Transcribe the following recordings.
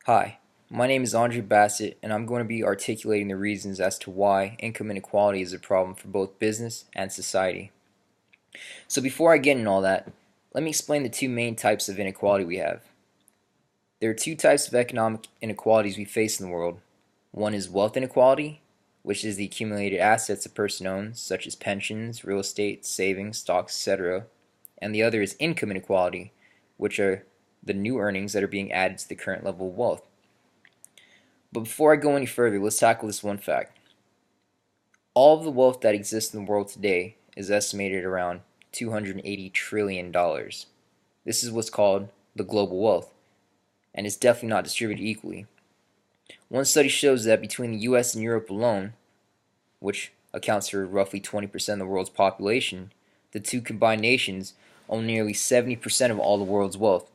Hi, my name is Andre Bassett, and I'm going to be articulating the reasons as to why income inequality is a problem for both business and society. So before I get into all that, let me explain the two main types of inequality we have. There are two types of economic inequalities we face in the world. One is wealth inequality, which is the accumulated assets a person owns, such as pensions, real estate, savings, stocks, etc. And the other is income inequality, which are the new earnings that are being added to the current level of wealth. But before I go any further, let's tackle this one fact. All of the wealth that exists in the world today is estimated around $280 trillion. This is what's called the global wealth, and it's definitely not distributed equally. One study shows that between the US and Europe alone, which accounts for roughly 20% of the world's population, the two combined nations own nearly 70% of all the world's wealth.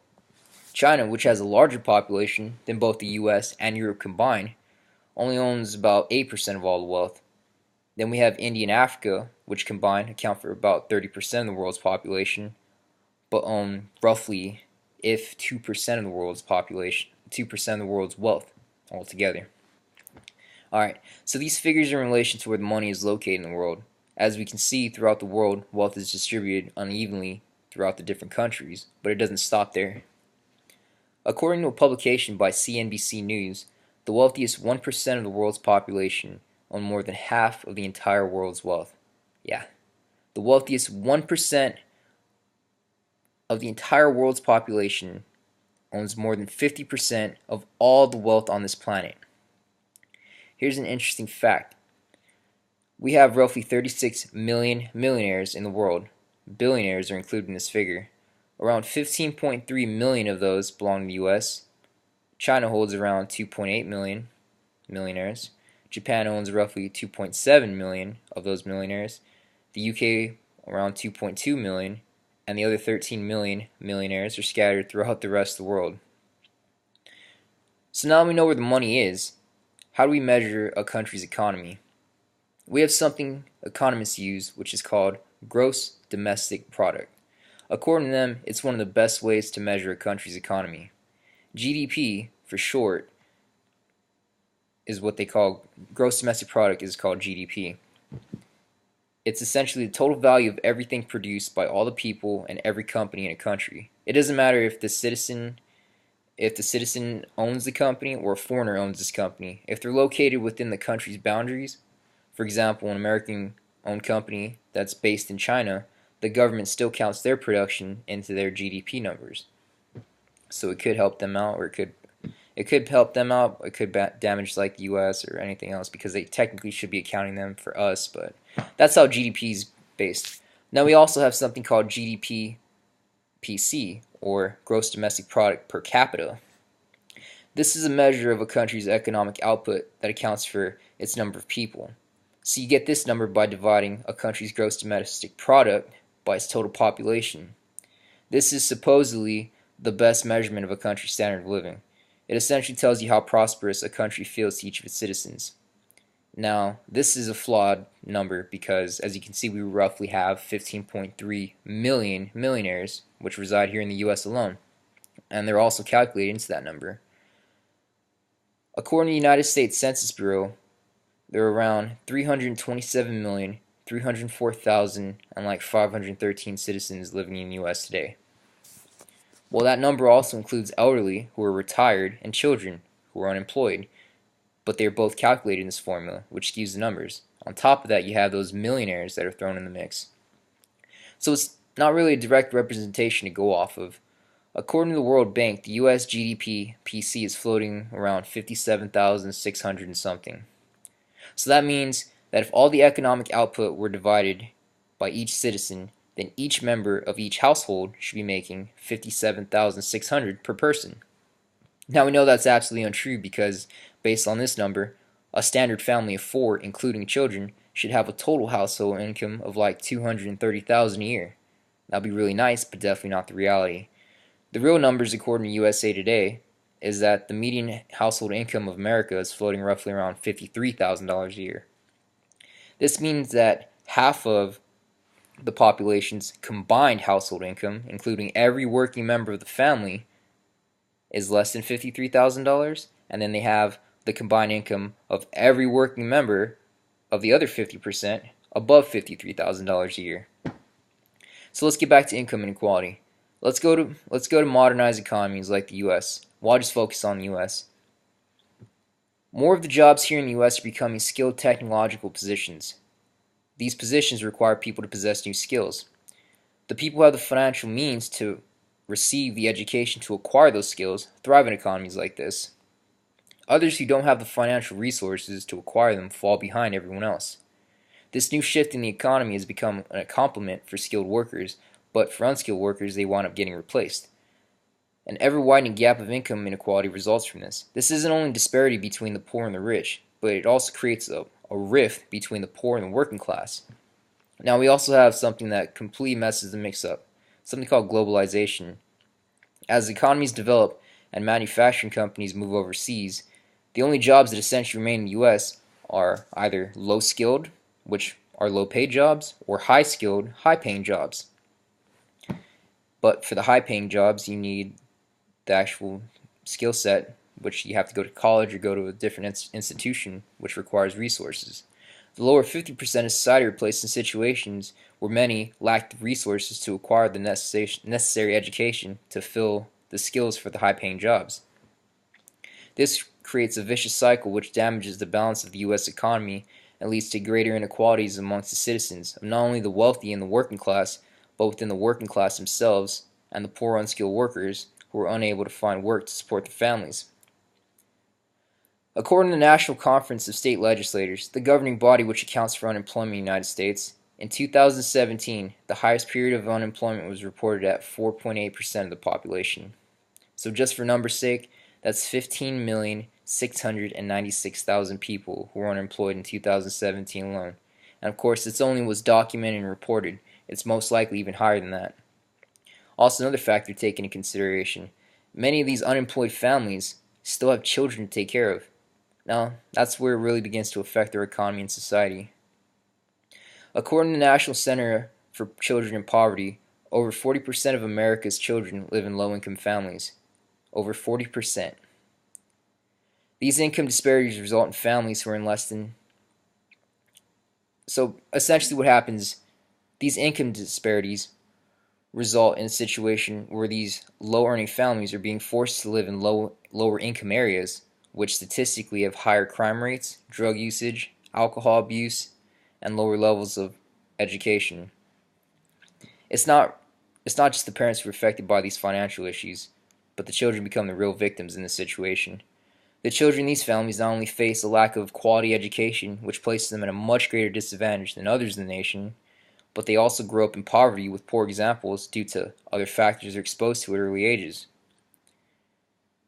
China, which has a larger population than both the US and Europe combined, only owns about 8% of all the wealth. Then we have India and Africa, which combined account for about 30% of the world's population, but own roughly, if 2% of the world's population, 2% of the world's wealth altogether. Alright, so these figures are in relation to where the money is located in the world. As we can see, throughout the world, wealth is distributed unevenly throughout the different countries, but it doesn't stop there. According to a publication by CNBC News, the wealthiest 1% of the world's population own more than half of the entire world's wealth. Yeah, the wealthiest 1% of the entire world's population owns more than 50% of all the wealth on this planet. Here's an interesting fact. We have roughly 36 million millionaires in the world. Billionaires are included in this figure. Around 15.3 million of those belong to the US. China holds around 2.8 million millionaires. Japan owns roughly 2.7 million of those millionaires. The UK around 2.2 million, and the other 13 million millionaires are scattered throughout the rest of the world. So now that we know where the money is, how do we measure a country's economy? We have something economists use which is called gross domestic product. According to them, it's one of the best ways to measure a country's economy. GDP, for short, is what they call gross domestic product is called GDP. It's essentially the total value of everything produced by all the people and every company in a country. It doesn't matter if the citizen owns the company or a foreigner owns this company. If they're located within the country's boundaries, for example, an American-owned company that's based in China, the government still counts their production into their GDP numbers. So it could help them out, or it could help them out. It could damage like the U.S. or anything else because they technically should be accounting them for us, but that's how GDP is based. Now we also have something called GDP PC, or gross domestic product per capita. This is a measure of a country's economic output that accounts for its number of people. So you get this number by dividing a country's gross domestic product by its total population. This is supposedly the best measurement of a country's standard of living. It essentially tells you how prosperous a country feels to each of its citizens. Now, this is a flawed number because, as you can see, we roughly have 15.3 million millionaires, which reside here in the US alone, and they're also calculated into that number. According to the United States Census Bureau, there are around 327,304,000 and like 513 citizens living in the US today. Well, that number also includes elderly who are retired and children who are unemployed, but they are both calculated in this formula, which skews the numbers. On top of that, you have those millionaires that are thrown in the mix. So it's not really a direct representation to go off of. According to the World Bank, the US GDP PC is floating around 57,600 and something. So that means that if all the economic output were divided by each citizen, then each member of each household should be making 57,600 per person. Now we know that's absolutely untrue because, based on this number, a standard family of 4, including children, should have a total household income of like 230,000 a year. That'd be really nice, but definitely not the reality. The real numbers, according to USA Today, is that the median household income of America is floating roughly around $53,000 a year. This means that half of the population's combined household income, including every working member of the family, is less than $53,000, and then they have the combined income of every working member of the other 50% above $53,000 a year. So let's get back to income inequality. Let's go to modernized economies like the US. Well, I'll just focus on the US. More of the jobs here in the US are becoming skilled technological positions. These positions require people to possess new skills. The people who have the financial means to receive the education to acquire those skills thrive in economies like this. Others who don't have the financial resources to acquire them fall behind everyone else. This new shift in the economy has become a complement for skilled workers, but for unskilled workers, they wind up getting replaced. An ever-widening gap of income inequality results from this. This isn't only disparity between the poor and the rich, but it also creates a rift between the poor and the working class. Now, we also have something that completely messes the mix up, something called globalization. As economies develop and manufacturing companies move overseas, the only jobs that essentially remain in the US are either low-skilled, which are low-paid jobs, or high-skilled, high-paying jobs. But for the high-paying jobs, you need the actual skill set, which you have to go to college or go to a different institution, which requires resources. The lower 50% of society are placed in situations where many lack the resources to acquire the necessary education to fill the skills for the high-paying jobs. This creates a vicious cycle which damages the balance of the U.S. economy and leads to greater inequalities amongst the citizens of not only the wealthy and the working class, but within the working class themselves and the poor unskilled workers who are unable to find work to support their families. According to the National Conference of State Legislators, the governing body which accounts for unemployment in the United States, in 2017, the highest period of unemployment was reported at 4.8% of the population. So just for numbers' sake, that's 15,696,000 people who were unemployed in 2017 alone. And of course, this only was documented and reported. It's most likely even higher than that. Also, another factor taken into consideration, many of these unemployed families still have children to take care of. Now, that's where it really begins to affect their economy and society. According to the National Center for Children in Poverty, over 40% of America's children live in low-income families. Over 40%. These income disparities result in families who are in less than... So, essentially what happens, these income disparities result in a situation where these low-earning families are being forced to live in lower income areas, which statistically have higher crime rates, drug usage, alcohol abuse, and lower levels of education. It's not just the parents who are affected by these financial issues, but the children become the real victims in this situation. The children in these families not only face a lack of quality education, which places them at a much greater disadvantage than others in the nation, but they also grow up in poverty with poor examples due to other factors they're exposed to at early ages.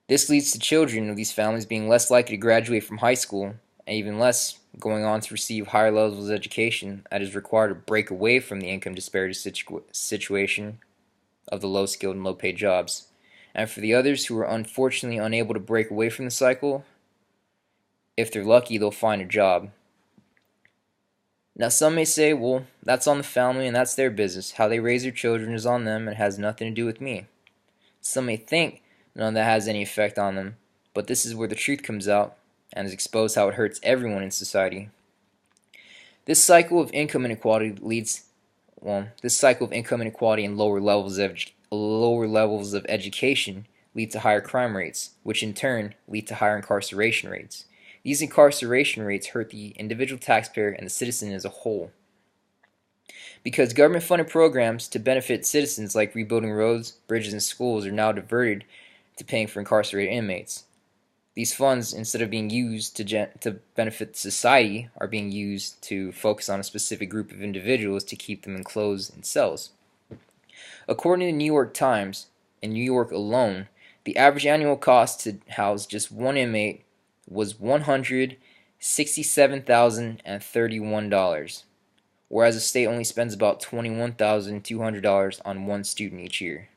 This leads to children of these families being less likely to graduate from high school, and even less going on to receive higher levels of education that is required to break away from the income disparity situation of the low-skilled and low-paid jobs. And for the others who are unfortunately unable to break away from the cycle, if they're lucky, they'll find a job. Now, some may say, well, that's on the family and that's their business. How they raise their children is on them and has nothing to do with me. Some may think none of that has any effect on them, but this is where the truth comes out and is exposed how it hurts everyone in society. This cycle of income inequality and lower levels of education lead to higher crime rates, which in turn lead to higher incarceration rates. These incarceration rates hurt the individual taxpayer and the citizen as a whole. Because government-funded programs to benefit citizens like rebuilding roads, bridges, and schools are now diverted to paying for incarcerated inmates. These funds, instead of being used to benefit society, are being used to focus on a specific group of individuals to keep them enclosed in cells. According to the New York Times, in New York alone, the average annual cost to house just one inmate was $167,031, whereas the state only spends about $21,200 on one student each year.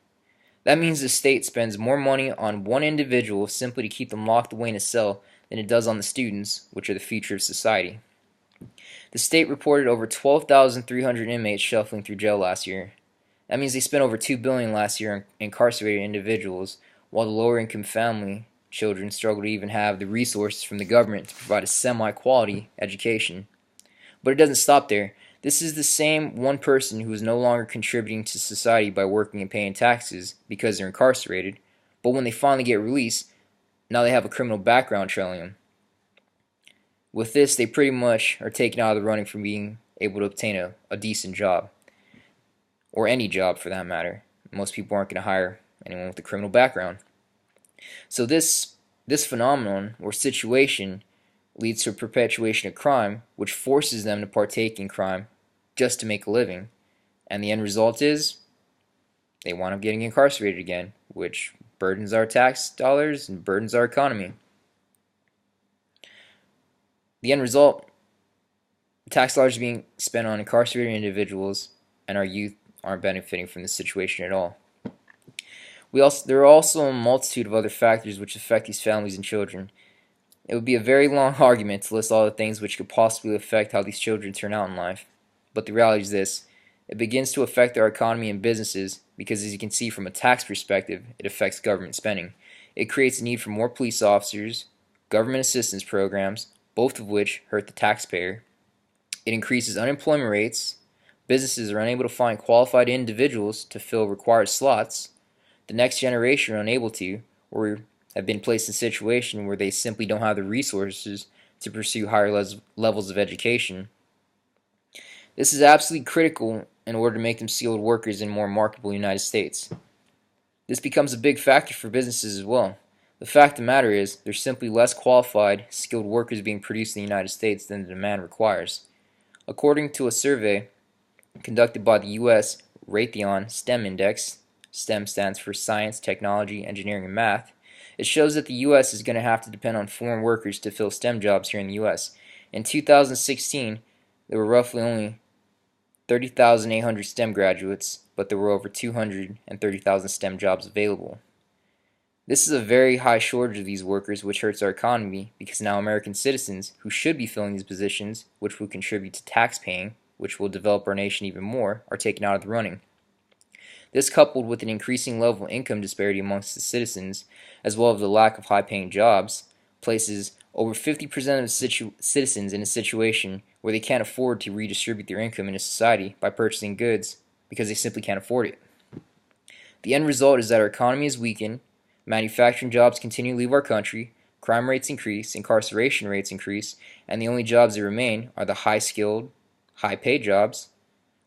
That means the state spends more money on one individual simply to keep them locked away in a cell than it does on the students, which are the future of society. The state reported over 12,300 inmates shuffling through jail last year. That means they spent over $2 billion last year on incarcerated individuals, while the lower income family children struggle to even have the resources from the government to provide a semi-quality education. But it doesn't stop there. This is the same one person who is no longer contributing to society by working and paying taxes because they're incarcerated, but when they finally get released, now they have a criminal background trailing them. With this, they pretty much are taken out of the running from being able to obtain a decent job, or any job for that matter. Most people aren't going to hire anyone with a criminal background. So this phenomenon or situation leads to a perpetuation of crime, which forces them to partake in crime just to make a living. And the end result is they wind up getting incarcerated again, which burdens our tax dollars and burdens our economy. The end result, tax dollars are being spent on incarcerated individuals, and our youth aren't benefiting from this situation at all. There are also a multitude of other factors which affect these families and children. It would be a very long argument to list all the things which could possibly affect how these children turn out in life. But the reality is this: it begins to affect our economy and businesses because, as you can see from a tax perspective, it affects government spending. It creates a need for more police officers, government assistance programs, both of which hurt the taxpayer. It increases unemployment rates. Businesses are unable to find qualified individuals to fill required slots. The next generation are unable to, or have been placed in a situation where they simply don't have the resources to pursue higher levels of education. This is absolutely critical in order to make them skilled workers in more marketable United States. This becomes a big factor for businesses as well. The fact of the matter is, there's simply less qualified, skilled workers being produced in the United States than the demand requires. According to a survey conducted by the U.S. Raytheon STEM Index, STEM stands for Science, Technology, Engineering, and Math, it shows that the U.S. is going to have to depend on foreign workers to fill STEM jobs here in the U.S. In 2016, there were roughly only 30,800 STEM graduates, but there were over 230,000 STEM jobs available. This is a very high shortage of these workers, which hurts our economy because now American citizens who should be filling these positions, which will contribute to tax paying, which will develop our nation even more, are taken out of the running. This, coupled with an increasing level of income disparity amongst the citizens, as well as the lack of high-paying jobs, places over 50% of citizens in a situation where they can't afford to redistribute their income into society by purchasing goods because they simply can't afford it. The end result is that our economy is weakened, manufacturing jobs continue to leave our country, crime rates increase, incarceration rates increase, and the only jobs that remain are the high-skilled, high-paid jobs,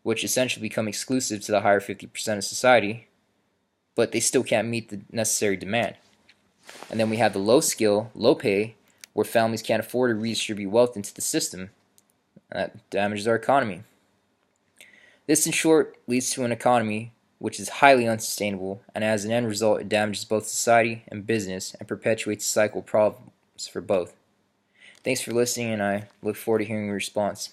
which essentially become exclusive to the higher 50% of society, but they still can't meet the necessary demand. And then we have the low skill, low pay, where families can't afford to redistribute wealth into the system. That damages our economy. This, in short, leads to an economy which is highly unsustainable, and as an end result, it damages both society and business and perpetuates a cycle of problems for both. Thanks for listening, and I look forward to hearing your response.